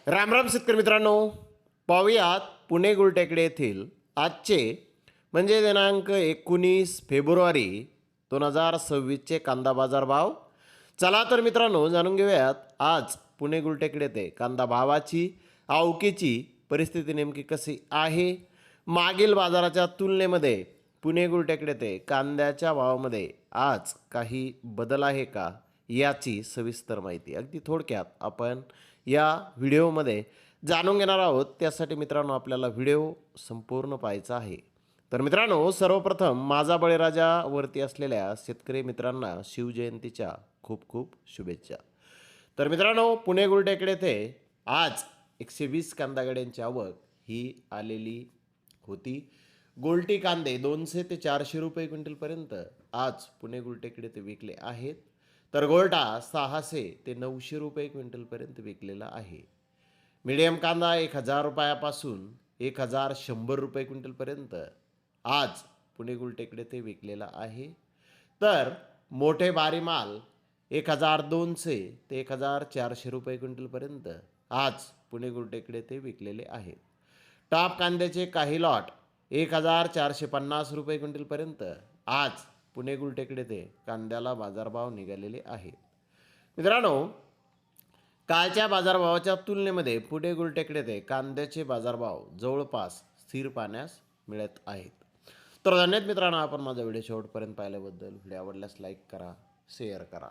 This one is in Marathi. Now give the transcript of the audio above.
राम राम शेतकरी मित्रांनो, पाहुयात पुणे गुलटेकडे येथील आजचे म्हणजे दिनांक 19 फेब्रुवारी 2026चे कांदा बाजार भाव. चला तर मित्रांनो, जाणून घेऊयात आज पुणे गुलटेकडे येथे कांदा भावाची आवकेची परिस्थिती नेमकी कशी आहे. मागील बाजाराच्या तुलनेमध्ये पुणे गुलटेकडे येथे कांद्याच्या भावामध्ये आज काही बदल आहे का, याची सविस्तर माहिती अगदी थोडक्यात आपण या व्हिडिओमध्ये जाणून घेणार आहोत. त्यासाठी मित्रांनो आपल्याला व्हिडिओ संपूर्ण पाहायचा आहे. तर मित्रांनो, सर्वप्रथम माझा बळीराजावरती असलेल्या शेतकरी मित्रांना शिवजयंतीच्या खूप खूप शुभेच्छा. तर मित्रांनो, पुणे गुलटेकडे येथे आज 120 कांदा गाड्यांची आवक ही आलेली होती. गोल्टी कांदे 200 ते 400 रुपये क्विंटलपर्यंत आज पुणे गुलटेकडे ते विकले आहेत. तर गोल्टा 600 ते 900 रुपये क्विंटलपर्यंत विकलेला आहे. मीडियम कांदा 1000 रुपयापासून 1100 रुपये क्विंटलपर्यंत आज पुणे गुलटेकडे ते विकलेला आहे. तर मोठे भारी माल 1200 ते 1400 रुपये क्विंटलपर्यंत आज पुणे गुलटेकडे ते विकलेले आहेत. टॉप कांद्याचे काही लॉट 1450 रुपये क्विंटलपर्यंत आज पुणे गुलटेकडे ते कांद्याला बाजारभाव निघालेले आहेत. मित्रांनो, कालच्या बाजारभावाच्या तुलनेमध्ये पुणे गुलटेकडे ते कांद्याचे बाजारभाव जवळपास स्थिर पाहण्यास मिळत आहेत. तर धन्यवाद मित्रांनो, आपण माझा व्हिडिओ शेवटपर्यंत पाहिल्याबद्दल. व्हिडिओ आवडल्यास लाईक करा, शेअर करा.